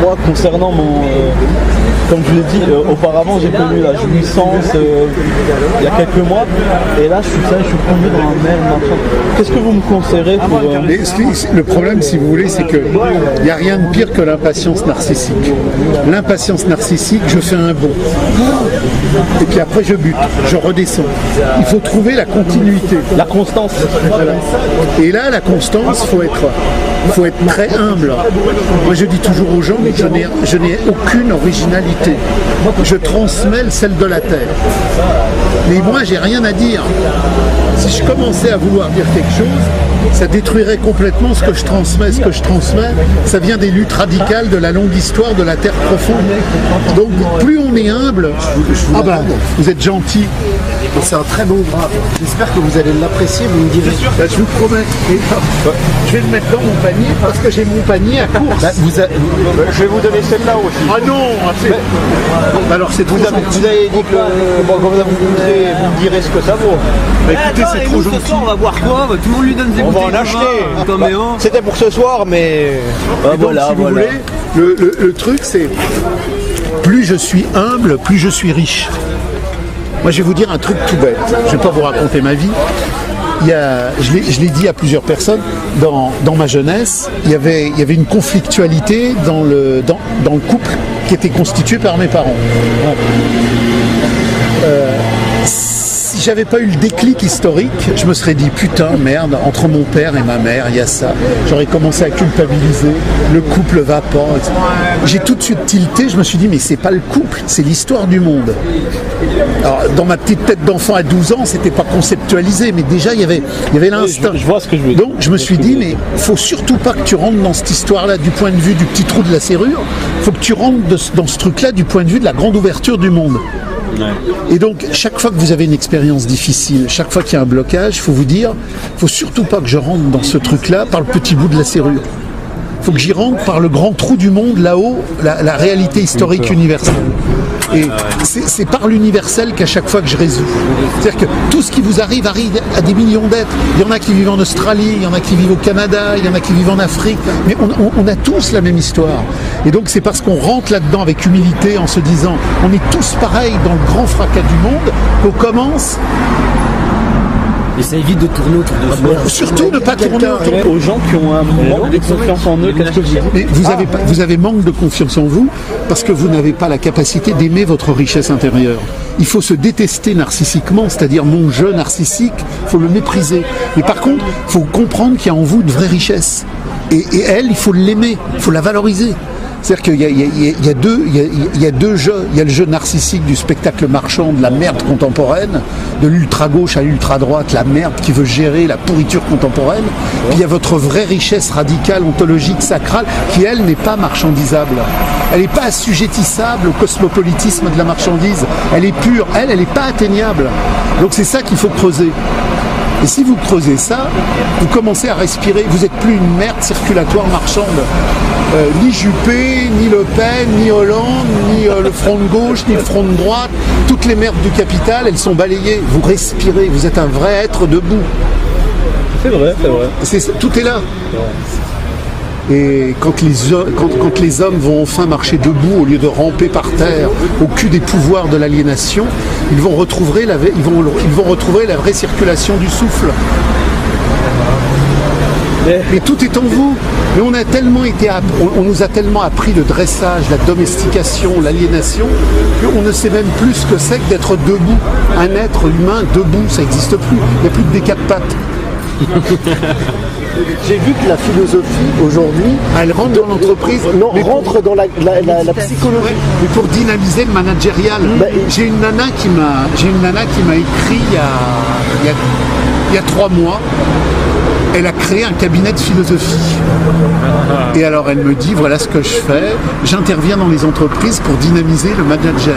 moi, concernant comme je l'ai dit, auparavant j'ai connu la jouissance il y a quelques mois, et là je suis plongé dans un mer marchand. Qu'est-ce que vous me conseillerez pour... Le problème, si vous voulez, c'est qu'il n'y a rien de pire que l'impatience narcissique. L'impatience narcissique, je fais un bond. Et puis après je bute, je redescends. Il faut trouver la continuité. La constance. Voilà. Et là, la constance, il faut être très humble. Moi je dis toujours aux gens, mais je n'ai aucune originalité. Je transmets celle de la terre. Mais moi j'ai rien à dire. Si je commençais à vouloir dire quelque chose, ça détruirait complètement ce que je transmets. Ce que je transmets, ça vient des luttes radicales de la longue histoire de la terre profonde. Donc plus on est humble, vous êtes gentil. C'est un très bon grave. J'espère que vous allez l'apprécier, vous me direz. Je vous promets. Je vais le mettre dans mon panier parce que j'ai mon panier à course. Je vais vous donner celle-là aussi. Ah non, alors c'est trop gentil. Vous avez dit que quand vous me direz ce que ça vaut. Écoutez, c'est trop gentil. Ce soir, on va boire quoi? Tout le monde lui donne des bouteilles. On va en acheter. C'était pour ce soir, mais voilà, si vous voulez, le truc c'est plus je suis humble, plus je suis riche. Moi je vais vous dire un truc tout bête. Je ne vais pas vous raconter ma vie. Je l'ai dit à plusieurs personnes, dans ma jeunesse, il y avait une conflictualité dans le couple qui était constitué par mes parents. Si j'avais pas eu le déclic historique, je me serais dit putain merde, entre mon père et ma mère, il y a ça. J'aurais commencé à culpabiliser, le couple va pas, etc. J'ai tout de suite tilté, je me suis dit mais c'est pas le couple, c'est l'histoire du monde. Alors dans ma petite tête d'enfant à 12 ans, c'était pas conceptualisé, mais déjà il y avait l'instinct. Je vois ce que je veux dire. Donc je me suis dit mais faut surtout pas que tu rentres dans cette histoire-là du point de vue du petit trou de la serrure, faut que tu rentres dans ce truc-là du point de vue de la grande ouverture du monde. Et donc, chaque fois que vous avez une expérience difficile, chaque fois qu'il y a un blocage, il faut vous dire, il ne faut surtout pas que je rentre dans ce truc-là par le petit bout de la serrure. Il faut que j'y rentre par le grand trou du monde, là-haut, la réalité historique universelle. Et c'est par l'universel qu'à chaque fois que je résous. C'est-à-dire que tout ce qui vous arrive à des millions d'êtres. Il y en a qui vivent en Australie, il y en a qui vivent au Canada, il y en a qui vivent en Afrique. Mais on a tous la même histoire. Et donc c'est parce qu'on rentre là-dedans avec humilité en se disant on est tous pareils dans le grand fracas du monde qu'on commence. Et ça évite de tourner autour de soi. Surtout ne pas tourner autour aux gens qui ont un manque de confiance en eux. Qu'est-ce que vous dites? Mais vous avez manque de confiance en vous parce que vous n'avez pas la capacité d'aimer votre richesse intérieure. Il faut se détester narcissiquement, c'est-à-dire mon jeu narcissique, il faut le mépriser. Mais par contre, il faut comprendre qu'il y a en vous une vraie richesse. Et elle, il faut l'aimer, il faut la valoriser. C'est-à-dire qu'il y a deux jeux. Il y a le jeu narcissique du spectacle marchand, de la merde contemporaine, de l'ultra-gauche à l'ultra-droite, la merde qui veut gérer la pourriture contemporaine. Puis il y a votre vraie richesse radicale, ontologique, sacrale, qui, elle, n'est pas marchandisable. Elle n'est pas assujettissable au cosmopolitisme de la marchandise. Elle est pure. Elle n'est pas atteignable. Donc c'est ça qu'il faut creuser. Et si vous creusez ça, vous commencez à respirer. Vous n'êtes plus une merde circulatoire marchande. Ni Juppé, ni Le Pen, ni Hollande, ni le front de gauche, ni le front de droite. Toutes les merdes du capital, elles sont balayées. Vous respirez. Vous êtes un vrai être debout. C'est vrai, c'est vrai. Tout est là. Et quand les hommes vont enfin marcher debout au lieu de ramper par terre au cul des pouvoirs de l'aliénation, ils vont retrouver la vraie circulation du souffle. Mais tout est en vous. Mais on nous a tellement appris le dressage, la domestication, l'aliénation, qu'on ne sait même plus ce que c'est que d'être debout. Un être humain debout, ça n'existe plus. Il n'y a plus de décap-pattes. J'ai vu que la philosophie aujourd'hui, elle rentre dans l'entreprise, rentre dans la psychologie. Mais pour dynamiser le managérial, j'ai une nana qui m'a écrit il y a 3 mois. Elle a créé un cabinet de philosophie. Et alors elle me dit, voilà ce que je fais, j'interviens dans les entreprises pour dynamiser le manager.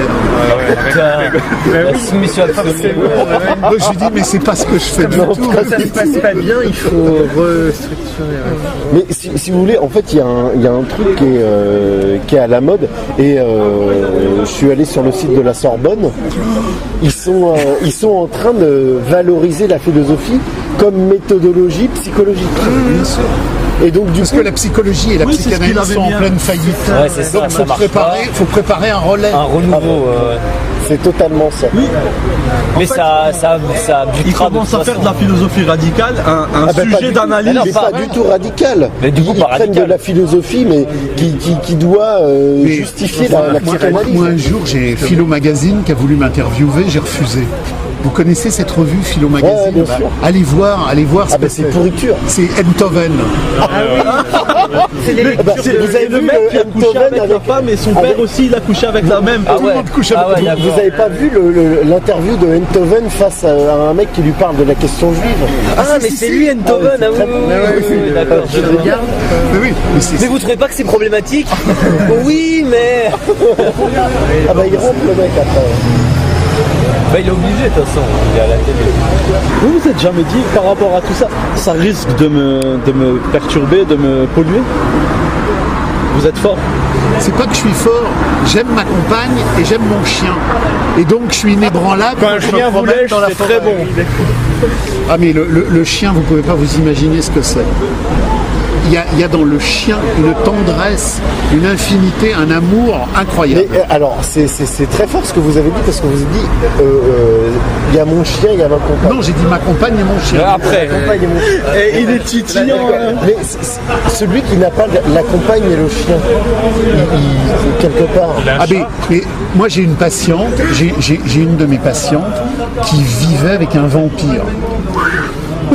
Donc je lui dis, mais c'est pas ce que je fais du tout. Quand ça se passe pas bien, il faut restructurer. Mais si vous voulez, en fait, il y a un truc qui est à la mode. Et je suis allé sur le site de la Sorbonne. Ils sont en train de valoriser la philosophie comme méthodologie psychologique. Et donc du Parce coup, que la psychologie et la Oui, c'est ce qu'il psychanalyse avait sont en mis, pleine faillite. Ouais, c'est ça, Donc ça marche pas. faut préparer un relais. Un renouveau. c'est totalement ça. Mais ça Il butera de commence toute à faire de façon. la philosophie radicale un Ah ben, pas sujet du tout. d'analyse. Mais pas du tout radical. Mais du coup, Ils pas prennent radical. de la philosophie, mais qui doit justifier la psychanalyse. Moi, un jour, j'ai Philo Magazine qui a voulu m'interviewer, j'ai refusé. Vous connaissez cette revue Philo Magazine? Ouais, bien sûr. Allez voir ce Ah ben que c'est pourriture. C'est Enthoven. Vous avez le vu mec qui a couché Enthoven avec la femme et son père aussi il a couché avec la même. Ah Tout le ouais. monde couche Ah avec ouais, tout. Vous d'accord. avez pas vu l'interview de Enthoven face à un mec qui lui parle de la question juive? Ah, mais c'est lui, Enthoven, ah oui, oui, d'accord, je regarde. Mais oui, mais c'est Mais vous trouvez pas que c'est problématique? Oui, mais. Ah bah il rentre le mec après. Bah, il est obligé, de toute façon, il est à la télé. Vous vous êtes jamais dit par rapport à tout ça, ça risque de me perturber, de me polluer? Vous êtes fort. c'est pas que je suis fort, j'aime ma compagne et j'aime mon chien. Et donc je suis inébranlable. Quand un chien vous lèche, c'est très bon. Ah mais le chien, vous pouvez pas vous imaginer ce que c'est. Il y a dans le chien une tendresse, une infinité, un amour incroyable. Mais alors, c'est très fort ce que vous avez dit, parce que vous avez dit il y a mon chien, il y a ma compagne. Non, j'ai dit ma compagne et mon chien. Après, Ma compagne et mon chien. Et il est titillant. Hein. Mais celui qui n'a pas la compagne et le chien, quelque part. Ah mais moi j'ai une patiente, j'ai une de mes patientes qui vivait avec un vampire.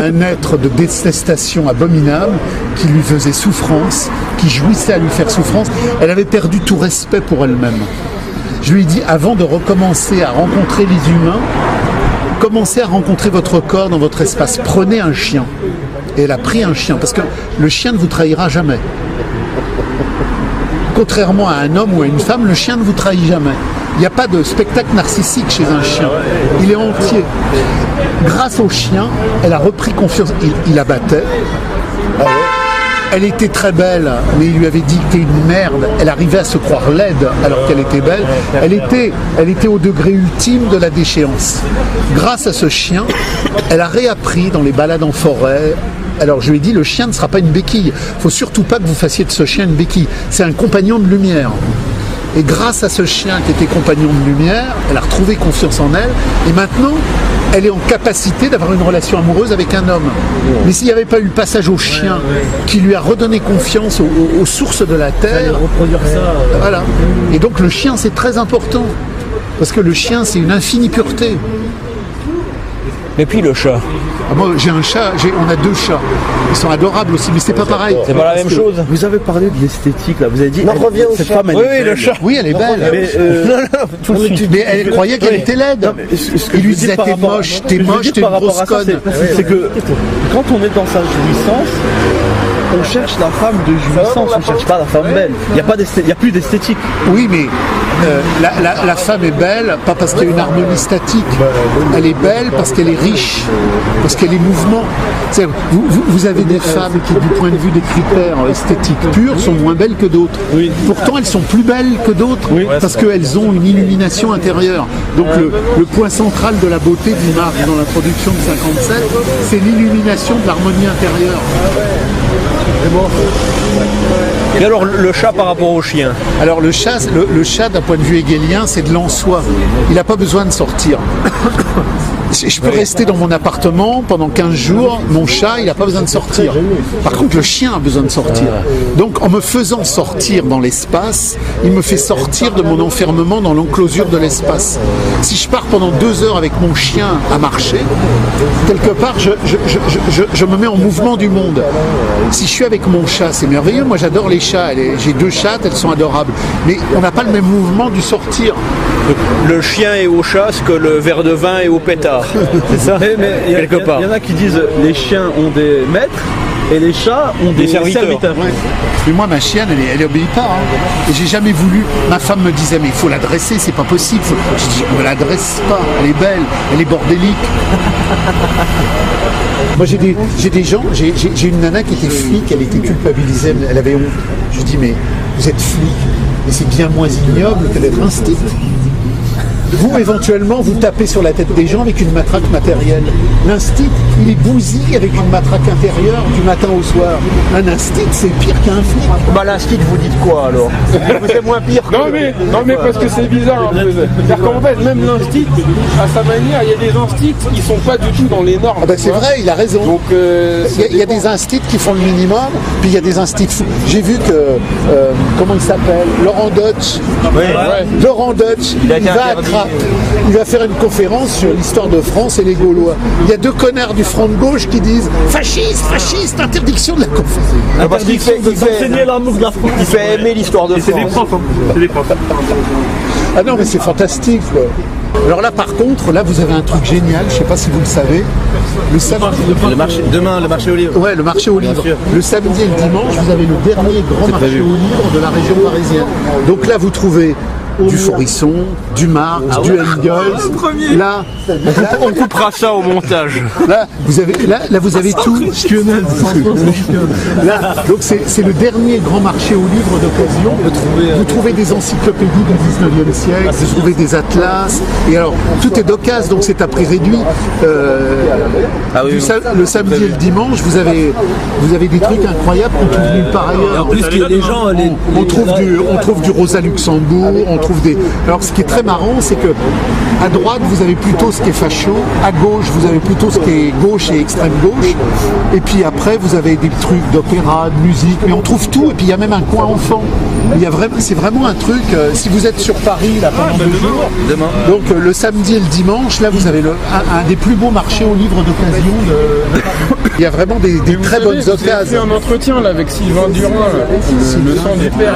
Un être de détestation abominable qui lui faisait souffrance, qui jouissait à lui faire souffrance. Elle avait perdu tout respect pour elle-même. Je lui ai dit, avant de recommencer à rencontrer les humains, commencez à rencontrer votre corps dans votre espace. Prenez un chien. Et elle a pris un chien, parce que le chien ne vous trahira jamais. Contrairement à un homme ou à une femme, le chien ne vous trahit jamais. Il n'y a pas de spectacle narcissique chez un chien. Il est entier. Grâce au chien, elle a repris confiance. Il la battait. Elle était très belle, mais il lui avait dit que t'es une merde. Elle arrivait à se croire laide alors qu'elle était belle. Elle était au degré ultime de la déchéance. Grâce à ce chien, elle a réappris dans les balades en forêt. Alors je lui ai dit, le chien ne sera pas une béquille. Il ne faut surtout pas que vous fassiez de ce chien une béquille. C'est un compagnon de lumière. Et grâce à ce chien qui était compagnon de lumière, elle a retrouvé confiance en elle. Et maintenant, elle est en capacité d'avoir une relation amoureuse avec un homme. Mais s'il n'y avait pas eu le passage au chien qui lui a redonné confiance aux sources de la terre, reproduire ça. voilà. Et donc le chien, c'est très important. Parce que le chien, c'est une infinie pureté. Mais puis le chat, Ah, moi, j'ai un chat, on a 2 chats. Ils sont adorables aussi, mais c'est pas pareil. c'est pas la même chose. Vous avez parlé de l'esthétique là, vous avez dit. Non, reviens au cette chat. femme, elle Oui, est oui, le belle. chat. Oui, elle est belle. Mais, Mais elle croyait qu'elle était laide. ce que Il je lui veux dire disait, par t'es rapport- moche, ce que t'es je veux moche, dire t'es par une rapport grosse à ça, conne. c'est que quand on est dans sa jouissance, on cherche la femme de jouissance, on cherche pas la femme belle. Il n'y a plus d'esthétique. Oui, mais la femme est belle, pas parce qu'il y a une harmonie statique. Elle est belle parce qu'elle est riche, parce qu'elle est mouvement. Vous avez des femmes qui, du point de vue des critères esthétiques purs, sont moins belles que d'autres. Oui. Pourtant, elles sont plus belles que d'autres parce qu'elles ont une illumination intérieure. Donc, le point central de la beauté, dit Marc dans l'introduction de 57, c'est l'illumination de l'harmonie intérieure. Et alors le chat par rapport au chien? Alors le chat d'un point de vue hegelien, c'est de l'en-soi. Il n'a pas besoin de sortir. Je peux rester dans mon appartement pendant 15 jours, mon chat, il n'a pas besoin de sortir. Par contre, le chien a besoin de sortir. Donc en me faisant sortir dans l'espace, il me fait sortir de mon enfermement dans l'enclosure de l'espace. Si je pars pendant 2 heures avec mon chien à marcher, quelque part, je me mets en mouvement du monde. Si je suis avec mon chat, c'est merveilleux. Moi, j'adore les chats. J'ai 2 chattes, elles sont adorables. Mais on n'a pas le même mouvement du sortir. Le chien est au chat ce que le verre de vin est au pétard. C'est ça? Quelque part. Il y en a qui disent les chiens ont des maîtres et les chats ont des serviteurs. Ouais. Mais moi, ma chienne, elle obéit pas. Hein. Et j'ai jamais voulu. Ma femme me disait, mais il faut la dresser, c'est pas possible. Je dis, on ne la dresse pas. Elle est belle, elle est bordélique. Moi, j'ai des gens. J'ai une nana qui était flic, elle était culpabilisée, elle avait honte. Je dis, mais vous êtes flic, mais c'est bien moins ignoble que d'être un stick. Vous, éventuellement, vous tapez sur la tête des gens avec une matraque matérielle. L'instit, il est bousille avec une matraque intérieure du matin au soir. Un instit, c'est pire qu'un flic. Bah l'instit, vous dites quoi alors? C'est moins pire que... Non mais parce que c'est bizarre un peu. C'est-à-dire qu'en fait, même l'instit, à sa manière, il y a des instits qui sont pas du tout dans les normes. Ah bah c'est vrai, il a raison. Donc il y a des instits qui font le minimum, puis il y a des instits fous. J'ai vu que, comment il s'appelle, Laurent Deutsch. Laurent Deutsch, il va faire une conférence sur l'histoire de France et les Gaulois. Il y a 2 connards du front de gauche qui disent fasciste, fasciste, interdiction de la conférence. Parce qu'il fait enseigner l'amour de la France. il fait aimer l'histoire de France. C'est des profs, hein. C'est des profs. Ah non mais c'est fantastique quoi. Alors là par contre, là vous avez un truc génial, je sais pas si vous le savez. Le samedi, Demain, le marché aux livres. ouais, le marché aux livres. Le samedi et le dimanche, vous avez le dernier grand marché aux livres de la région parisienne. Donc là vous trouvez du Faurisson, du Marx, du Engels. Là, On coupera ça au montage. là, vous avez tout. Là, donc c'est le dernier grand marché aux livres d'occasion. Vous trouvez des encyclopédies du 19e siècle, vous trouvez des atlas. Et alors, tout est d'occasion, donc c'est à prix réduit. Le samedi et le dimanche, vous avez des trucs incroyables qu'on trouve nulle part ailleurs. En plus, les gens, On trouve du Rosa Luxembourg, on trouve des... Alors ce qui est très marrant, c'est que à droite, vous avez plutôt ce qui est facho, à gauche, vous avez plutôt ce qui est gauche et extrême gauche, et puis après, vous avez des trucs d'opéra, de musique, mais on trouve tout, et puis il y a même un coin enfant. C'est vraiment un truc, si vous êtes sur Paris là, pendant 2 jours, donc le samedi et le dimanche, là vous avez un des plus beaux marchés aux livres d'occasion de Il y a vraiment des très bonnes occasions. J'ai fait un entretien là, avec Sylvain Durin, le sang du père.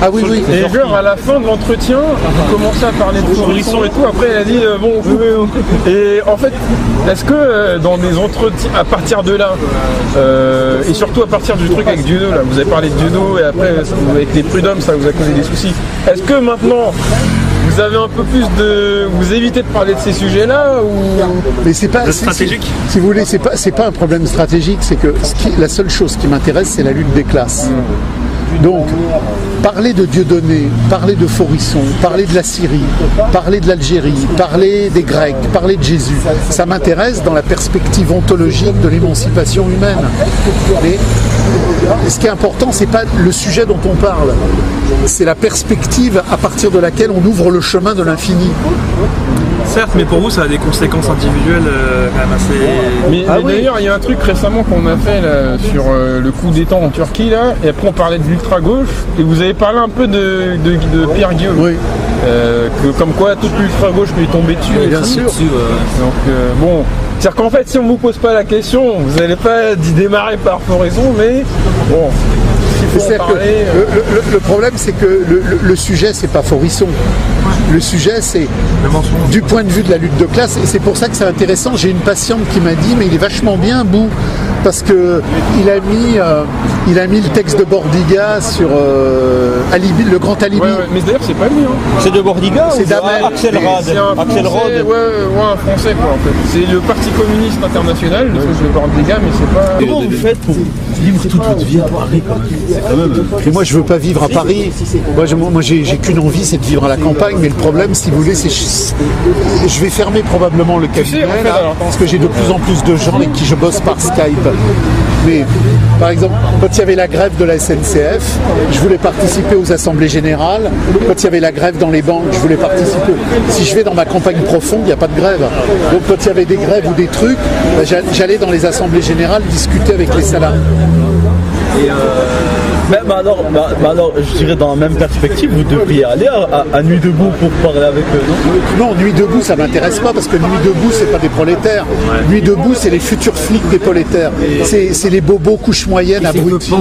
Ah oui, oui. Et genre, à la fin de l'entretien, on commençait à parler de Faurisson et tout. Après, elle a dit bon. Et en fait, est-ce que dans des entretiens, à partir de là, et surtout à partir du truc avec Dieudo, là, vous avez parlé de Dieudo et après avec les prud'hommes, ça vous a causé des soucis. Est-ce que maintenant vous avez un peu plus de... Vous évitez de parler de ces sujets-là ou... Mais c'est pas stratégique. Si vous voulez, c'est pas un problème stratégique, c'est que la seule chose qui m'intéresse, c'est la lutte des classes. Donc, parler de Dieudonné, parler de Faurisson, parler de la Syrie, parler de l'Algérie, parler des Grecs, parler de Jésus, ça m'intéresse dans la perspective ontologique de l'émancipation humaine. Mais ce qui est important, c'est pas le sujet dont on parle, c'est la perspective à partir de laquelle on ouvre le chemin de l'infini. Certes, mais pour vous, ça a des conséquences individuelles quand même assez... Mais d'ailleurs, il y a un truc récemment qu'on a fait là, sur le coup d'État en Turquie, là, et après on parlait de l'ultra-gauche, et vous avez parlé un peu de Pierre Guillaume. Oui. Comme quoi toute l'ultra-gauche lui est tombée dessus. Bien sûr. Donc bon, c'est-à-dire qu'en fait, si on ne vous pose pas la question, vous n'allez pas d'y démarrer par Faurisson, mais bon... Le problème, c'est que le sujet, c'est pas Faurisson. Le sujet, c'est du point de vue de la lutte de classe, et c'est pour ça que c'est intéressant. J'ai une patiente qui m'a dit, mais il est vachement bien, Bou, parce que il a mis le texte de Bordiga sur Alibi, le grand Alibi. Ouais, mais d'ailleurs, c'est pas lui. Hein. C'est de Bordiga C'est ou d'Amel. Axel Rad? Axel Rad. Ouais, un français quoi en fait. C'est le Parti communiste international, le truc de Bordiga, mais c'est pas... Comment vous faites pour vivre toute votre vie à Paris quand même? Et moi, je veux pas vivre à Paris. Moi, j'ai qu'une envie, c'est de vivre à la campagne. Mais le problème, si vous voulez, c'est je vais fermer probablement le cabinet là, parce que j'ai de plus en plus de gens avec qui je bosse par Skype. Mais par exemple, quand il y avait la grève de la SNCF, je voulais participer aux assemblées générales. Quand il y avait la grève dans les banques, je voulais participer. Si je vais dans ma campagne profonde, il n'y a pas de grève. Donc quand il y avait des grèves ou des trucs, j'allais dans les assemblées générales discuter avec les salariés. Alors, je dirais dans la même perspective, vous devriez aller à Nuit Debout pour parler avec eux, non ? Non, Nuit Debout, ça m'intéresse pas parce que Nuit Debout, c'est pas des prolétaires. Ouais. Nuit Debout, c'est les futurs flics des prolétaires. C'est les bobos couches moyennes abrutis.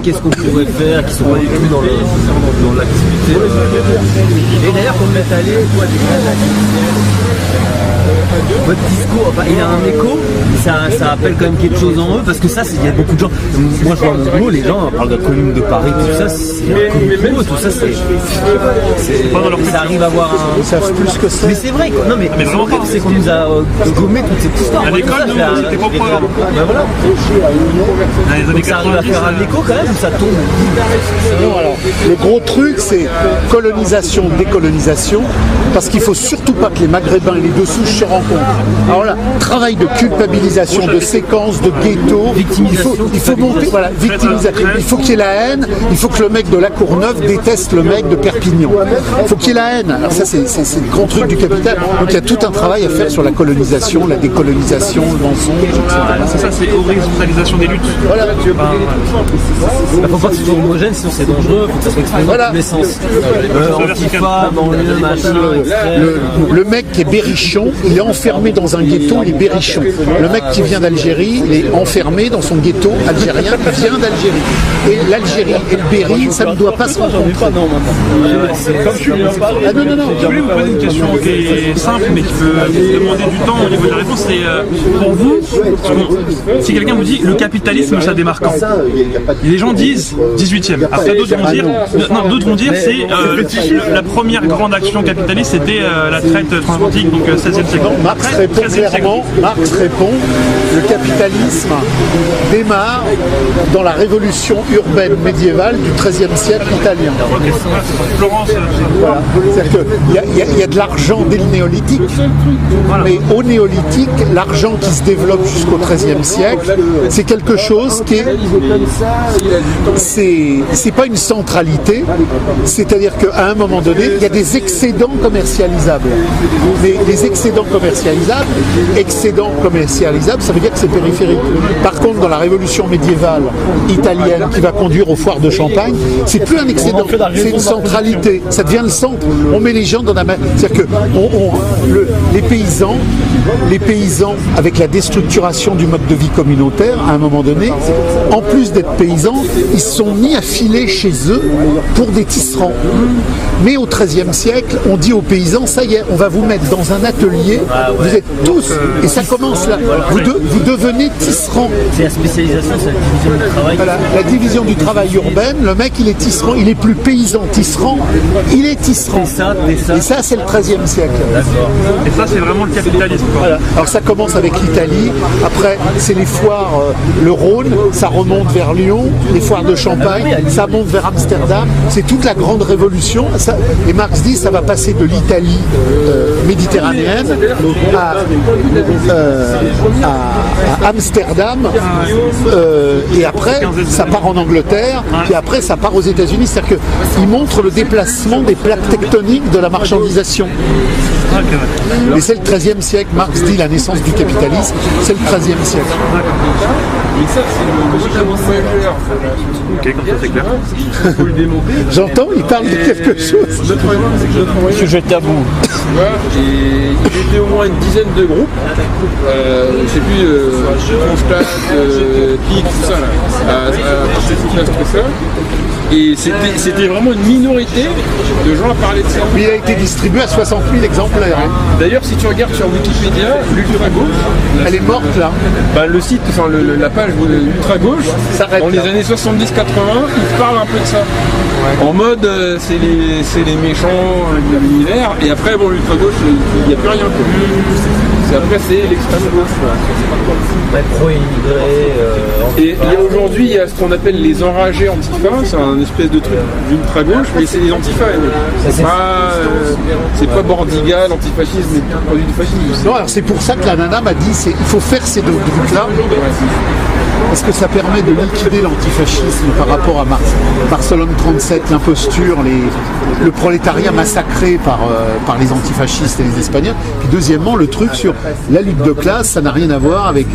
Qu'est-ce qu'on pourrait faire, qui sont pas du tout dans l'activité. Et d'ailleurs, qu'on met allé, quoi, votre discours, enfin, il a un écho, ça appelle quand même quelque chose en eux, parce que ça, il y a beaucoup de gens. Moi, je vois mon boulot, les gens parlent de la commune de Paris, tout ça, tout ça, ça arrive à avoir un. Ils savent plus que ça. Mais c'est vrai, quoi. Non, mais c'est vrai, c'est qu'on nous a gommé toute cette histoire. À l'école, nous, c'était pas au programme. Ben voilà. Donc ça arrive à faire un écho quand même, ou ça tombe. Non, alors, le gros truc, c'est colonisation, décolonisation, parce qu'il faut surtout pas que les Maghrébins et les deux souches se rencontrent. Alors là, travail de culpabilisation, de séquence, de ghetto, il faut monter, voilà, victimisation. Il faut qu'il y ait la haine, il faut que le mec de La Courneuve déteste le mec de Perpignan. Il faut qu'il y ait la haine. Alors ça, c'est le grand truc du capital. Donc il y a tout un travail à faire sur la colonisation, la décolonisation, le mensonge, etc. C'est ça, c'est horizontalisation des luttes. Voilà. Il faut pas que ce soit homogène, sinon c'est dangereux, il faut que ça soit exprimé dans tous les sens. Antifa, banlieue, machin, le mec qui est berrichon, il est enfermé dans un ghetto, il est berrichon. Le mec qui vient d'Algérie, il est enfermé dans son ghetto algérien, il vient d'Algérie. Et l'Algérie et le Berry, ça ne doit pas se rencontrer. Comme je suis bien pas. Ah non. Je voulais vous poser une question qui est simple, mais qui peut demander du temps au niveau de la réponse. C'est pour vous, si quelqu'un vous dit le capitalisme, ça démarre quand? Les gens disent 18e. Après, d'autres vont dire c'est la première grande action capitaliste, c'était la traite transatlantique, donc 16e siècle. Marx répond clairement, le capitalisme démarre dans la révolution urbaine médiévale du XIIIe siècle italien. Florence. Voilà. C'est-à-dire qu'il y a de l'argent dès le néolithique, mais au néolithique, l'argent qui se développe jusqu'au XIIIe siècle, c'est quelque chose qui est... C'est pas une centralité, c'est-à-dire qu'à un moment donné, il y a des excédents commercialisables. Mais les excédents commercialisables, ça veut dire que c'est périphérique. Par contre, dans la révolution médiévale italienne qui va conduire aux foires de Champagne, c'est plus un excédent, c'est une centralité. Ça devient le centre. On met les gens dans la main. C'est-à-dire que les paysans, avec la déstructuration du mode de vie communautaire, à un moment donné, en plus d'être paysans, ils se sont mis à filer chez eux pour des tisserands. Mais au XIIIe siècle, on dit aux paysans, ça y est, on va vous mettre dans un atelier, vous êtes tous, et ça commence là, vous devenez tisserand. C'est la spécialisation, c'est la division du travail. Voilà, la division du travail urbaine, le mec il est tisserand, il est plus paysan tisserand, il est tisserand. Et ça c'est le XIIIe siècle. Et ça c'est vraiment le capitalisme. Voilà. Alors ça commence avec l'Italie, après c'est les foires, le Rhône, ça remonte vers Lyon, les foires de Champagne, ça monte vers Amsterdam, c'est toute la grande révolution. Et Marx dit ça va passer de l'Italie méditerranéenne à Amsterdam, et après ça part en Angleterre, puis après ça part aux États-Unis. C'est-à-dire qu'il montre le déplacement des plaques tectoniques de la marchandisation. Et c'est le XIIIe siècle. Marx dit la naissance du capitalisme, c'est le XIIIe siècle. Et ça, c'est le voyageur. Ok, comme ça c'est clair. Faut le démonter. J'entends, il parle de quelque chose. Sujet tabou. Et il était au moins une dizaine de groupes. Je sais plus, Constat, PIC, tout ça là. Tout ça. Et c'était vraiment une minorité de gens à parler de ça. Mais il a été distribué à 60 000 exemplaires. Hein. D'ailleurs, si tu regardes sur Wikipédia, l'ultra-gauche, elle est morte là. Bah, le site, enfin, la page ultra-gauche, dans les années 70-80, ils parlent un peu de ça. Ouais. En mode, c'est les méchants de l'univers, et après, bon, l'ultra-gauche, il n'y a plus rien. Après, c'est l'extrême gauche. Pro-immigré. Et aujourd'hui, il y a ce qu'on appelle les enragés antifa, c'est un espèce de truc d'ultra-gauche, mais c'est les antifa. C'est pas Bordiga, l'antifascisme, mais produit du fascisme. Non, alors c'est pour ça que la nana m'a dit il faut faire ces deux trucs-là. Parce que ça permet de liquider l'antifascisme par rapport à Barcelone 37, l'imposture, le prolétariat massacré par les antifascistes et les Espagnols. Puis deuxièmement, le truc sur la lutte de classe, ça n'a rien à voir avec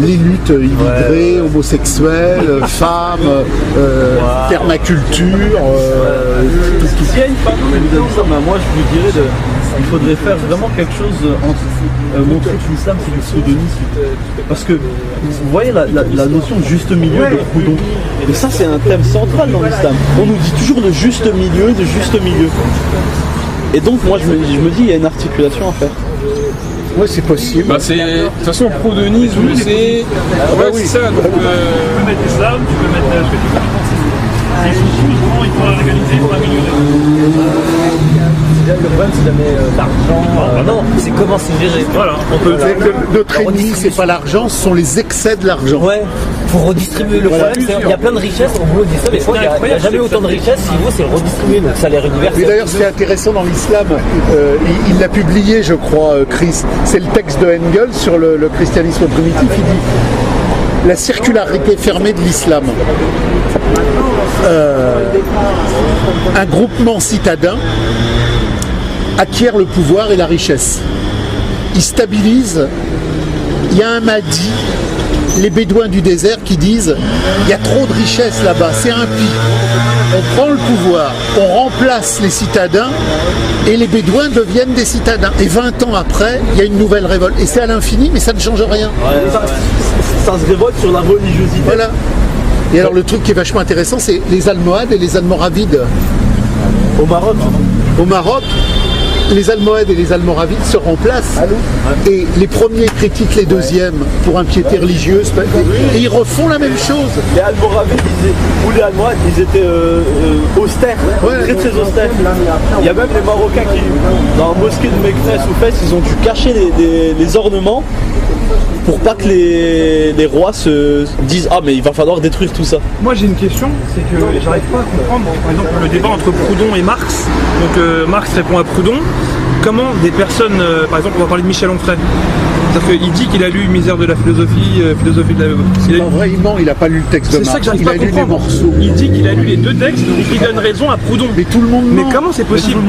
les luttes immigrées, homosexuelles, femmes, permaculture, tout ce qui est pas. Moi, je lui dirais il faudrait faire vraiment quelque chose montrer que l'islam c'est du pseudonisme. Parce que vous voyez la notion de juste milieu de Proudhon. Et ça c'est un thème central dans l'islam. On nous dit toujours de juste milieu, de juste milieu. Et donc moi je me dis il y a une articulation à faire. Ouais, c'est possible. Bah c'est, de toute façon, pro-denisme, c'est... Ouais, c'est ça, donc... Tu peux mettre l'islam, tu peux mettre ce que tu veux. Ils sont tous vraiment, il faut la légaliser, il faut l'améliorer. Le problème, c'est jamais l'argent. Non, c'est comment c'est géré. Voilà, On peut dire que notre ennemi, c'est pas l'argent, ce sont les excès de l'argent. Ouais, pour redistribuer. Le problème, c'est qu'il y a plein de richesses, on vous le dit ça, mais il n'y a jamais autant de richesses, si vous, c'est le redistribuer, donc salaire universel. Et d'ailleurs, ce qui est intéressant dans l'islam, il l'a publié, je crois, Chris, c'est le texte de Engels sur le christianisme primitif. Il dit la circularité fermée de l'islam. Un groupement citadin acquiert le pouvoir et la richesse. Il stabilise. Il y a un Mahdi, les bédouins du désert qui disent il y a trop de richesse là-bas, c'est impie. On prend le pouvoir, on remplace les citadins et les bédouins deviennent des citadins. Et 20 ans après, il y a une nouvelle révolte. Et c'est à l'infini, mais ça ne change rien. Ça se révolte sur la religiosité. Voilà. Et alors le truc qui est vachement intéressant, c'est les Almohades et les Almoravides. Au Maroc. Au Maroc, les Almohades et les Almoravides se remplacent. Et les premiers critiquent les deuxièmes pour impiété religieuse. Et ils refont la même chose. Les Almoravides ou les Almohades, ils étaient austères, très très austères. Il y a même les Marocains qui, dans la mosquée de Meknès ou Fès, ils ont dû cacher les ornements pour pas que les rois se disent ah mais il va falloir détruire tout ça. Moi j'ai une question, c'est que j'arrive pas à comprendre, par exemple le débat entre Proudhon et Marx. Donc Marx répond à Proudhon. Comment des personnes, par exemple on va parler de Michel Onfray, c'est-à-dire qu'il dit qu'il a lu Misère de la philosophie, philosophie de la... En vrai, il n'a pas lu le texte de Marx. C'est ça que j'arrive pas à lu des comprendre. morceaux. Il dit qu'il a lu les deux textes et qu'il donne raison à Proudhon. Mais tout le monde Mais ment. comment c'est possible?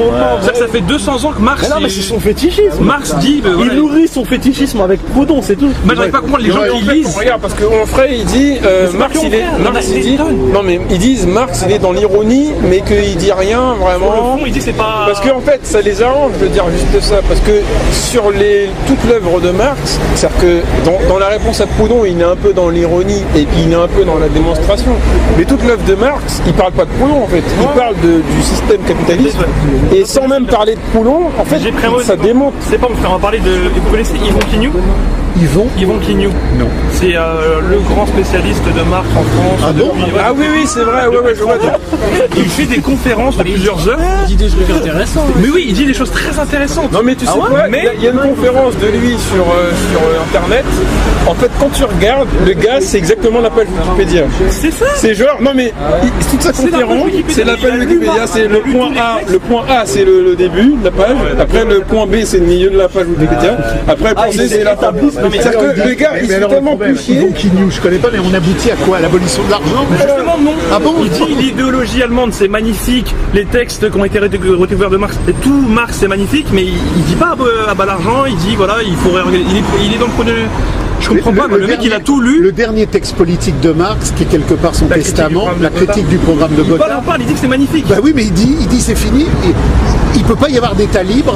C'est-à-dire que ça fait 200 ans que Marx... Mais non mais c'est son fétichisme. Marx dit... Il nourrit son fétichisme avec Proudhon, c'est tout. Moi j'arrive pas à comprendre les gens qui lisent. Regarde, parce que Onfray, il dit... Marx, il dit... Non, mais ils disent Marx, il est dans l'ironie, mais qu'il dit rien, vraiment... Il dit que c'est pas... Parce qu'en fait, ça les arrange de dire juste ça, parce que sur toute l'œuvre de Marx, c'est-à-dire que dans la réponse à Proudhon, il est un peu dans l'ironie et puis il est un peu dans la démonstration. Mais toute l'œuvre de Marx, il parle pas de Proudhon en fait, il parle du système capitaliste et sans même parler de Proudhon, en fait, ça démontre. C'est pas, on va parler de... Vous connaissez Yvon Quignou? Yvon Quignou. Non. C'est le grand spécialiste de Marx en France. Ah bon? Ah oui, c'est vrai, ouais, je vois. Il fait des conférences de plusieurs heures. Il dit des trucs intéressants. Mais oui, il dit des choses très intéressantes. Non mais tu sais quoi, il y a une conférence de lui sur internet. En fait, quand tu regardes, le gars, c'est exactement la page Wikipédia. C'est ça. C'est genre, non mais toute sa conférence, c'est la page Wikipédia, c'est le point A. Le point A, c'est le début de la page. Après, le point B, c'est le milieu de la page Wikipédia. Après, le point C, c'est la fin. C'est-à-dire que le gars, il se fait tellement plus chier. Yvon Quignou, je connais pas, mais on aboutit à quoi? À l'abolition de l'argent? Justement, non. Ah bon? Il dit l'idéologie allemande, c'est magnifique. Les textes qui ont été recouverts de Marx, et tout Marx, c'est magnifique. Mais il dit pas à bas l'argent. Il dit voilà, il faut réorganiser. Il est dans le projet. Je comprends pas, le mec il a tout lu. Le dernier texte politique de Marx, qui est quelque part son testament, la critique du programme de Gotha. Il dit que c'est magnifique. Bah oui, mais il dit c'est fini. Il peut pas y avoir d'État libre.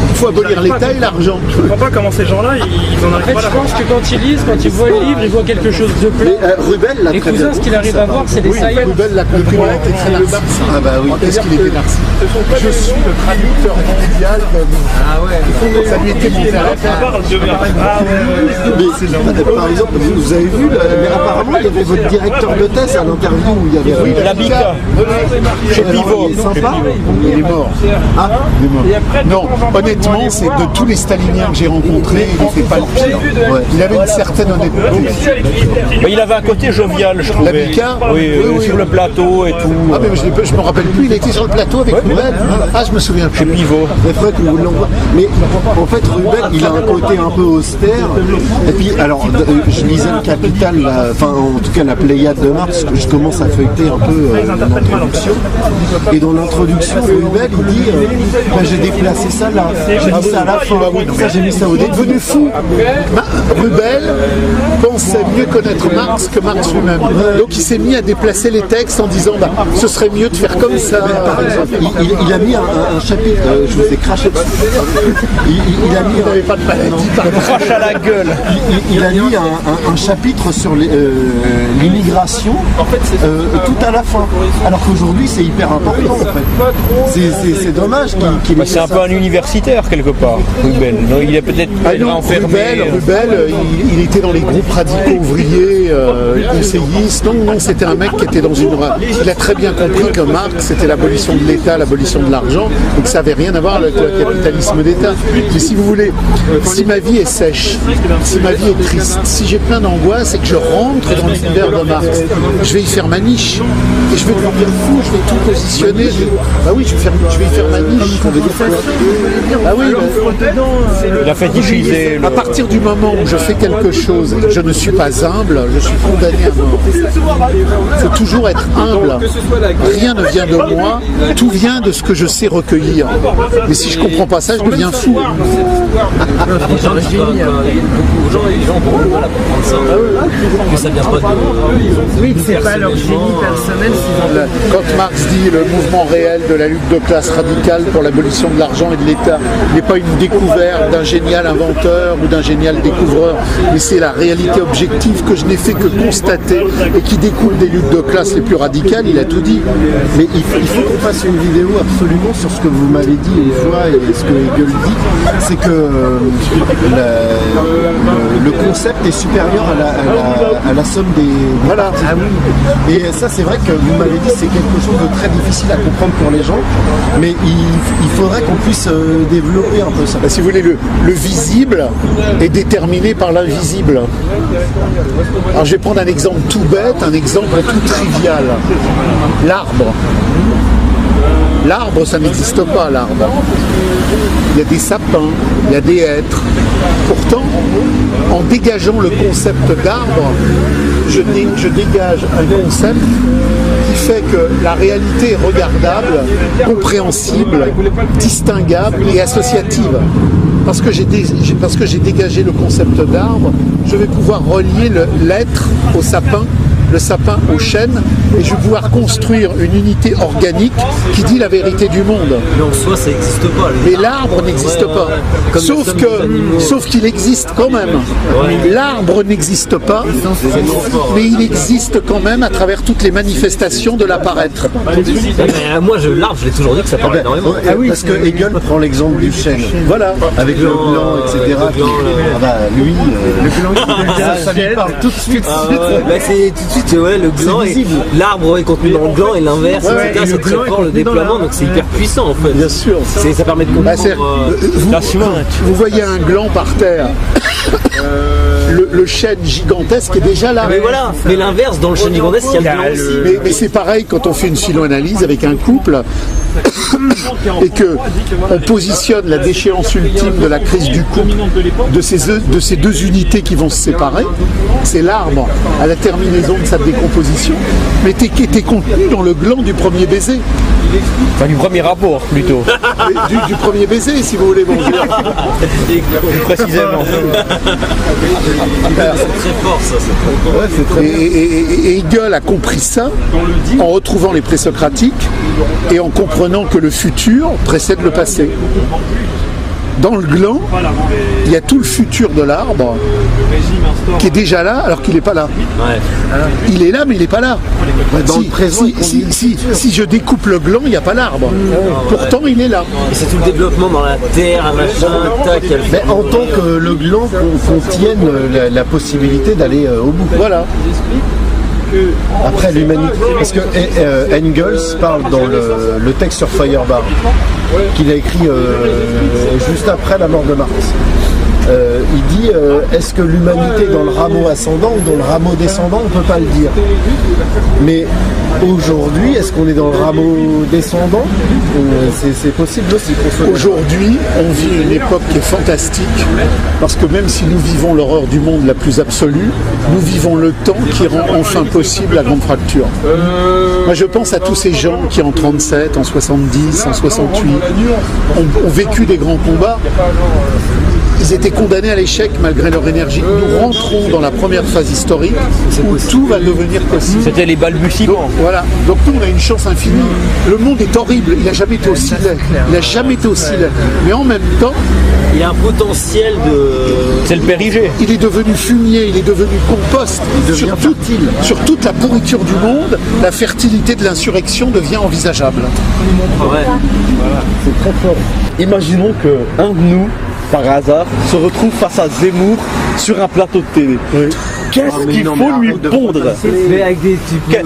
Il faut abolir l'État et l'argent. Je comprends pas comment ces gens-là, ils en arrivent pas là. Je pense que quand ils lisent, quand ils voient le livre, ils voient quelque chose de plein. Rubel l'a Et très bien. Cousin, ce qu'il arrive à voir, c'est des sailles. Rubel l'a compris, il était très narcissique. Ah bah oui. Qu'est-ce qu'il était narcissique? Je suis le traducteur mondial de... Ah ouais. Ça lui était monté à la On parle de Mais, par exemple, vous avez vu, mais apparemment, il y avait votre directeur de thèse à l'interview où il y avait... La Bica. Chez Pivot. Il est sympa. Il est mort. Ah, Il est mort. Non, honnêtement, c'est de tous les staliniens que j'ai rencontrés, il n'était pas le pire. Ouais. Il avait une certaine honnêteté. Mais il avait un côté jovial, je trouvais. La Bica? Oui, sur le plateau et tout. Ah, mais je me rappelle plus, il était sur le plateau avec Rubel. Ah, je me souviens plus. Pivot. il faudrait qu'on vous l'envoie. Mais en fait, Rubel, il a un côté un peu austère. Et puis, alors, je lisais le Capital, enfin, en tout cas, la Pléiade de Marx, que je commence à feuilleter un peu l'introduction. Et dans l'introduction, Rubel, il dit j'ai déplacé ça là, j'ai mis ça à la fin, ça j'ai mis ça au début. Devenu fou. Rubel pensait mieux connaître Marx que Marx lui-même. Donc il s'est mis à déplacer les textes en disant ce serait mieux de faire comme ça. Par exemple, il a mis un chapitre, je vous ai craché dessus. Il a mis, Il n'avait pas de maladie. Crache à la gueule. il a mis un chapitre sur l'immigration tout à la fin. Alors qu'aujourd'hui c'est hyper important en fait. C'est dommage qu'il ait C'est un fait peu ça. un universitaire quelque part, Rubel. Donc, il est peut-être enfermé. Rubel, il était dans les groupes radicaux ouvriers, essayistes. Non, c'était un mec qui était dans une... Il a très bien compris que Marx, c'était l'abolition de l'État, l'abolition de l'argent, et que ça n'avait rien à voir avec le capitalisme d'État. Mais si vous voulez, si ma vie est sèche, si ma vie est triste, si j'ai plein d'angoisse et que je rentre dans l'univers de Marx, je vais y faire ma niche. Et je vais devenir fou, je vais tout positionner. Bah oui, je vais y faire ma niche. Ah oui, Il a fétichisé. à partir du moment où je fais quelque chose, je ne suis pas humble, je suis condamné à mort. Il faut toujours être humble. Rien ne vient de moi, tout vient de ce que je sais recueillir. Mais si je ne comprends pas ça, je deviens fou. Les gens, les gens ont beaucoup de mal à comprendre ça. Que ça vient pas de. Oui, c'est pas leur génie personnel. Quand Marx dit le mouvement réel de la lutte de classe radicale pour l'abolition de l'argent et de l'État n'est pas une découverte d'un génial inventeur ou d'un génial découvreur, mais c'est la réalité objective que je n'ai fait que constater et qui découle des luttes de classe les plus radicales, il a tout dit. Mais il faut qu'on fasse une vidéo absolument sur ce que vous m'avez dit une fois et ce que Hegel dit, c'est que le concept est supérieur à la somme des... Voilà. Ah oui. Et ça c'est vrai que vous m'avez dit c'est quelque chose de très difficile à comprendre pour les gens, mais il faudrait qu'on puisse développer un peu ça. Si vous voulez, le visible est déterminé par l'invisible. Alors je vais prendre un exemple tout bête, un exemple tout trivial. L'arbre. L'arbre, ça n'existe pas, l'arbre. Il y a des sapins, il y a des hêtres. Pourtant, en dégageant le concept d'arbre, je dégage un concept qui fait que la réalité est regardable, compréhensible, distinguable et associative. Parce que j'ai dégagé le concept d'arbre, je vais pouvoir relier l'être au sapin, le sapin au chêne, et je vais pouvoir construire une unité organique qui dit la vérité du monde. Mais en soi, ça n'existe pas. Mais l'arbre n'existe pas. Comme Sauf qu'il existe quand même. L'arbre n'existe pas, mais il existe quand même à travers toutes les manifestations de l'apparaître. Moi, l'arbre, je l'ai toujours dit que ça parle énormément. Ah oui, parce que Hegel prend l'exemple du chêne. Voilà. Avec le gland, etc. Lui, ça lui parle tout de suite. C'est tout de suite le gland, et l'arbre est contenu dans le gland et l'inverse, etc. C'est très fort le déploiement, donc c'est hyper puissant en fait. Bien sûr. Ça permet de comprendre. Vous voyez un gland par terre. Le chêne gigantesque est déjà là. Mais voilà, mais l'inverse, dans le chêne gigantesque, il y a le gland aussi. Mais c'est pareil quand on fait une philo-analyse avec un couple et que on positionne la déchéance ultime de la crise du couple de ces deux unités qui vont se séparer. C'est l'arbre à la terminaison de sa décomposition, mais t'es contenu dans le gland du premier baiser. Enfin, du premier rapport plutôt. Du premier baiser, si vous voulez, bon dire. Précisément. C'est très fort ça. Et Hegel a compris ça en retrouvant les présocratiques et en comprenant que le futur précède le passé. Dans le gland, il y a tout le futur de l'arbre qui est déjà là alors qu'il n'est pas là. Il est là mais il n'est pas là. Dans le présent, si je découpe le gland, il n'y a pas l'arbre. Pourtant il est là. Et c'est tout le développement dans la terre, un machin, tac. Mais en tant que le gland contienne la possibilité d'aller au bout. Voilà. Après l'humanité, parce que Engels parle dans le texte sur Feuerbach qu'il a écrit juste après la mort de Marx. Il dit est-ce que l'humanité est dans le rameau ascendant ou dans le rameau descendant? On ne peut pas le dire. Mais aujourd'hui, est-ce qu'on est dans le rameau descendant? C'est possible aussi. Aujourd'hui, on vit une époque qui est fantastique parce que même si nous vivons l'horreur du monde la plus absolue, nous vivons le temps qui rend enfin possible la grande fracture. Moi, je pense à tous ces gens qui en 37, en 70, en 68 ont vécu des grands combats. Ils étaient est condamné à l'échec malgré leur énergie. Nous rentrons dans la première phase historique où tout va devenir possible. C'était les balbutiements. Voilà. Donc nous, on a une chance infinie. Le monde est horrible. Il n'a jamais été aussi laid. Il n'a jamais été aussi laid. Mais en même temps, Il y a un potentiel de. C'est le périgée. il est devenu fumier, il est devenu compost. Sur toute la pourriture du monde, la fertilité de l'insurrection devient envisageable. C'est très fort. Imaginons qu'un de nous, par hasard, se retrouve face à Zemmour sur un plateau de télé. Qu'est-ce qu'il faut lui pondre? Mais avec des types.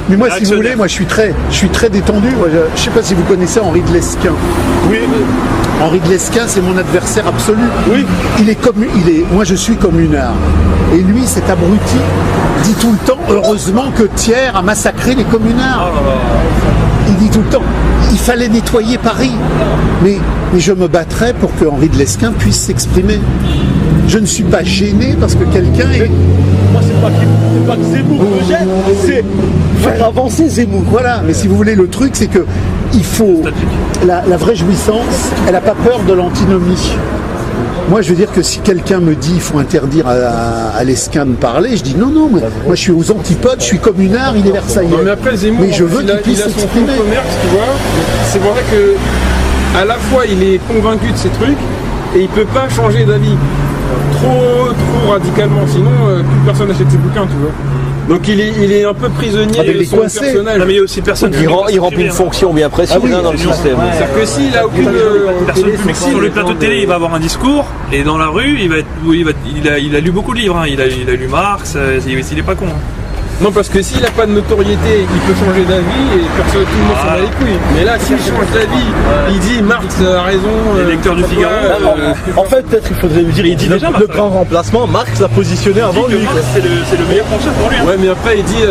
Mais moi, si vous voulez, moi je suis très détendu. Moi, je ne sais pas si vous connaissez Henri de Lesquen. Oui. Henri de Lesquen, c'est mon adversaire absolu. Oui. Moi, je suis communard. Et lui, cet abruti, dit tout le temps, heureusement que Thiers a massacré les communards. Il dit tout le temps, il fallait nettoyer Paris. Mais je me battrai pour que Henri de Lesquen puisse s'exprimer. Je ne suis pas gêné parce que quelqu'un est... Moi, c'est pas que Zemmour me gêne, c'est faire avancer Zemmour. Voilà, mais si vous voulez, le truc, c'est que il faut... La vraie jouissance, elle n'a pas peur de l'antinomie. Moi, je veux dire que si quelqu'un me dit qu'il faut interdire à Lesquen de parler, je dis non, moi je suis aux antipodes, je suis communard, il est Versaillais. Non, mais après, Zemmour, mais je veux qu'il puisse il a son s'exprimer. fonds de commerce, tu vois. C'est vrai que à la fois, il est convaincu de ces trucs et il peut pas changer d'avis trop radicalement, sinon plus personne n'achète ses bouquins, tu vois. Donc il est un peu prisonnier de son personnage. Non, mais il y a aussi personne. Il remplit une fonction bien précise dans le système. C'est-à-dire que s'il a aucune Personne publique. Sur le plateau de télé, il va avoir un discours, et dans la rue, il a lu beaucoup de livres. Hein. Il a lu Marx, il est pas con. Hein. Non, parce que s'il n'a pas de notoriété, il peut changer d'avis et tout le monde s'en bat les couilles. Mais là, s'il change d'avis, il dit Marx a raison. Les lecteurs du Figaro. En fait, peut-être il faudrait lui dire, il dit déjà, le grand remplacement, Marx l'a positionné avant lui. C'est le meilleur français pour lui. Hein. Ouais, mais après, il dit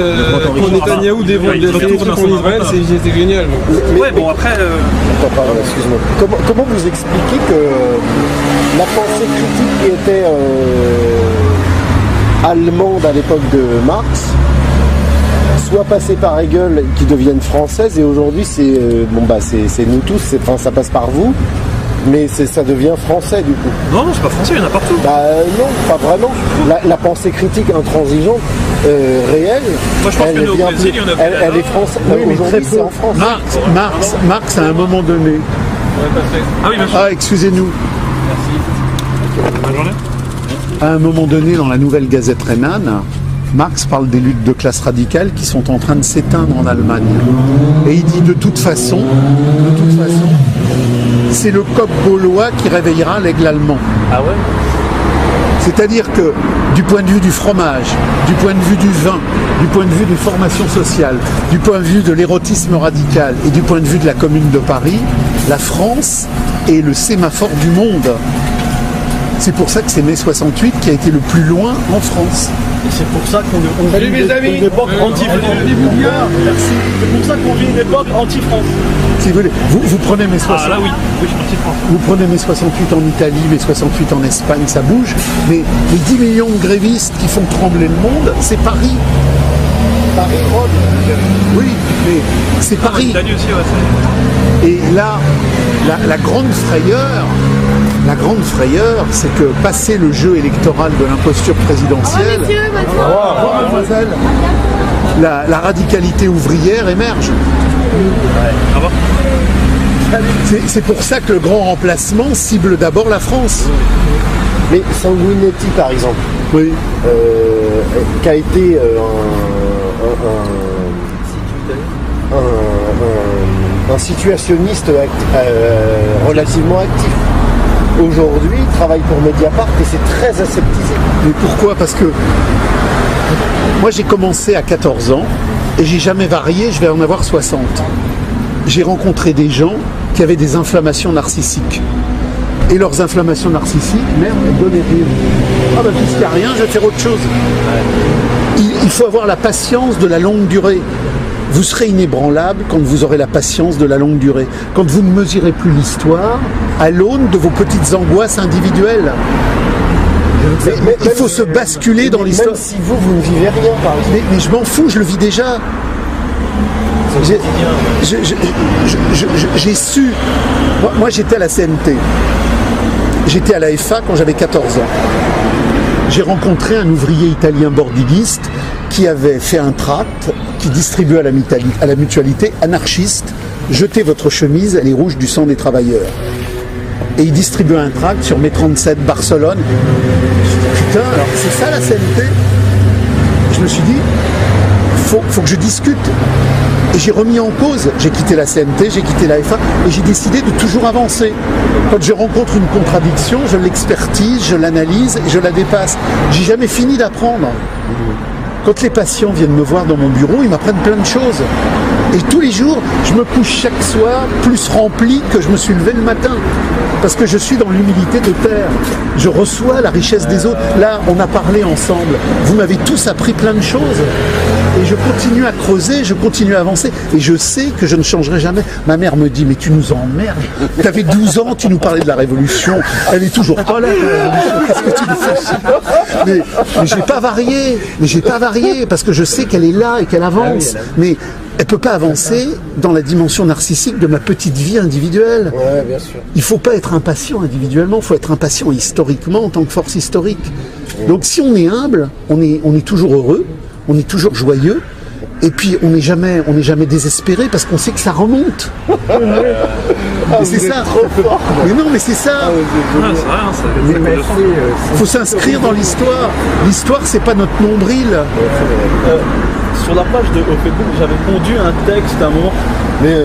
quand Netanyahou dévoile des trucs en Israël, c'est génial. Ouais, bon, après. Excuse-moi. Comment vous expliquez que la pensée critique qui était allemande à l'époque de Marx soit passée par Hegel, qui devienne française, et aujourd'hui c'est c'est nous tous, ça passe par vous, mais ça devient français du coup. Non, c'est pas français, il y en a partout. Non, pas vraiment. La pensée critique intransigeante réelle, Moi, je pense que nous, au Brésil, il y en a elle est française. Aujourd'hui, c'est en France. Marx, à un moment donné... Ah oui, bien sûr. Ah, excusez-nous. Bonne journée. À un moment donné, dans la nouvelle Gazette rhénane, Marx parle des luttes de classe radicale qui sont en train de s'éteindre en Allemagne. Et il dit de toute façon, c'est le coq gaulois qui réveillera l'aigle allemand. Ah ouais? C'est-à-dire que du point de vue du fromage, du point de vue du vin, du point de vue des formations sociales, du point de vue de l'érotisme radical et du point de vue de la Commune de Paris, la France est le sémaphore du monde. C'est pour ça que c'est mai 68 qui a été le plus loin en France. Et c'est pour ça qu'on Salut vit mes amis. une époque anti-France. Merci. C'est pour ça qu'on vit une époque anti-France. Si vous voulez, vous prenez mai 68. Ah là oui, je suis parti de France. Vous prenez mai 68 en Italie, mai 68 en Espagne, ça bouge. Mais les 10 millions de grévistes qui font trembler le monde, c'est Paris. Paris-Rome. Oui, mais c'est Paris. L'Italie aussi, ouais. Et là, la grande frayeur, c'est que passé le jeu électoral de l'imposture présidentielle, mademoiselle, la radicalité ouvrière émerge. C'est pour ça que le grand remplacement cible d'abord la France. Mais Sanguinetti, par exemple, Oui. qui a été un situationniste relativement actif. Aujourd'hui, il travaille pour Mediapart et c'est très aseptisé. Mais pourquoi? Parce que moi j'ai commencé à 14 ans et j'ai jamais varié, je vais en avoir 60. J'ai rencontré des gens qui avaient des inflammations narcissiques. Et leurs inflammations narcissiques, merde, elles donnaient rien. Ah bah puisqu'il n'y a rien, je vais faire autre chose. Il faut avoir la patience de la longue durée. Vous serez inébranlable quand vous aurez la patience de la longue durée. Quand vous ne mesurez plus l'histoire à l'aune de vos petites angoisses individuelles. Il faut se basculer dans l'histoire. Même si vous ne vivez rien, par exemple. Mais je m'en fous, je le vis déjà. J'ai su. Moi j'étais à la CNT. j'étais à la FA quand j'avais 14 ans. J'ai rencontré un ouvrier italien bordiguiste qui avait fait un tract qui distribuait à la mutualité anarchiste, jetez votre chemise, elle est rouge du sang des travailleurs. Et il distribuait un tract sur mai 37 Barcelone. Putain, alors c'est ça la CNT? Je me suis dit, faut que je discute. Et j'ai remis en cause, j'ai quitté la CNT, j'ai quitté la FA, et j'ai décidé de toujours avancer. Quand je rencontre une contradiction, je l'expertise, je l'analyse et je la dépasse. J'ai jamais fini d'apprendre. Quand les patients viennent me voir dans mon bureau, ils m'apprennent plein de choses. Et tous les jours, je me couche chaque soir plus rempli que je me suis levé le matin. Parce que je suis dans l'humilité de terre. Je reçois la richesse des autres. Là, on a parlé ensemble. Vous m'avez tous appris plein de choses. Et je continue à creuser, je continue à avancer. Et je sais que je ne changerai jamais. Ma mère me dit, mais tu nous emmerdes. Tu avais 12 ans, tu nous parlais de la Révolution. Elle est toujours pas là, la Révolution. Qu'est-ce que tu nous fais? Mais j'ai pas varié. Mais j'ai pas varié parce que je sais qu'elle est là et qu'elle avance. Mais elle ne peut pas avancer dans la dimension narcissique de ma petite vie individuelle. Ouais, bien sûr. Il ne faut pas être impatient individuellement, il faut être impatient historiquement en tant que force historique. Donc si on est humble, on est toujours heureux, on est toujours joyeux, et puis on n'est jamais désespéré parce qu'on sait que ça remonte. Et c'est ça. Mais non, mais c'est ça. Il faut s'inscrire dans l'histoire. L'histoire, c'est pas notre nombril. Sur la page de Facebook, j'avais pondu un texte à un moment. Mais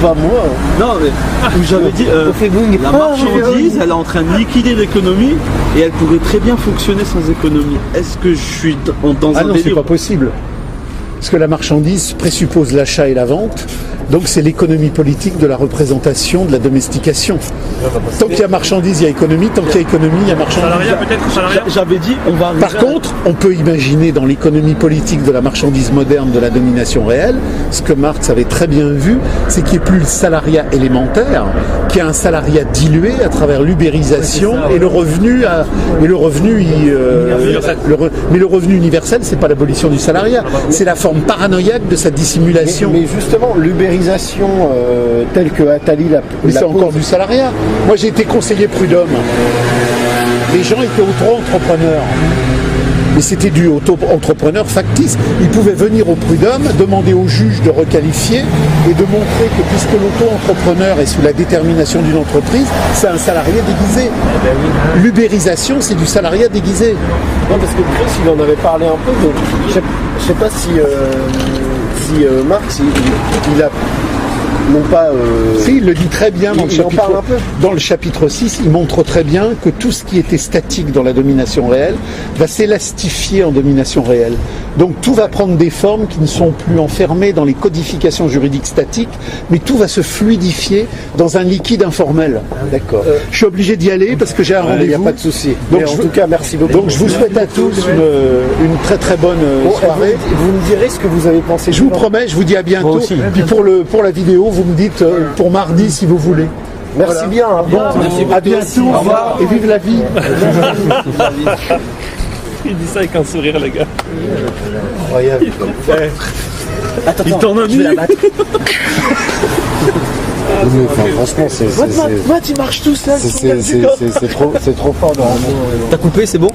pas moi. Non, mais où j'avais dit la marchandise, elle est en train de liquider l'économie et elle pourrait très bien fonctionner sans économie. Est-ce que je suis dans un non, c'est délire? pas possible. Parce que la marchandise présuppose l'achat et la vente. Donc c'est l'économie politique de la représentation, de la domestication. Tant qu'il y a marchandise, il y a économie. Tant qu'il y a économie, il y a marchandise. Salariat peut-être, salariat. J'avais dit, on va arriver Par contre, on peut imaginer dans l'économie politique de la marchandise moderne de la domination réelle, ce que Marx avait très bien vu, c'est qu'il n'y ait plus le salariat élémentaire, qu'il y a un salariat dilué à travers l'ubérisation et le revenu, mais le revenu universel, c'est pas l'abolition du salariat, c'est la forme paranoïaque de sa dissimulation. Mais justement, l'ubérisation telle que Attali l'a... Mais c'est encore du salariat. Moi, j'ai été conseiller prud'homme. Les gens étaient auto-entrepreneurs. Mais c'était du auto-entrepreneur factice. Ils pouvaient venir au prud'homme, demander au juge de requalifier et de montrer que puisque l'auto-entrepreneur est sous la détermination d'une entreprise, c'est un salarié déguisé. L'ubérisation, c'est du salariat déguisé. Non, parce que Chris, il en avait parlé un peu, mais je sais pas si Marx, il a... non pas... Si, il le dit très bien dans le chapitre, en parle un peu. Dans le chapitre 6, il montre très bien que tout ce qui était statique dans la domination réelle va s'élastifier en domination réelle. Donc tout va prendre des formes qui ne sont plus enfermées dans les codifications juridiques statiques, mais tout va se fluidifier dans un liquide informel. D'accord. Je suis obligé d'y aller parce que j'ai un rendez-vous. Il n'y a pas de souci. Donc, en tout cas, merci beaucoup. Donc je vous souhaite à tous une très très bonne soirée. Vous me direz ce que vous avez pensé. Je vous promets, je vous dis à bientôt. Puis pour la vidéo, vous me dites pour mardi si vous voulez. Merci bien. Hein. Bon, à bientôt. Au revoir et vive la vie. Il dit ça avec un sourire, les gars. Incroyable. Il t'en a mis. Franchement, c'est Matt, il marche tout seul. trop fort. T'as coupé, c'est bon?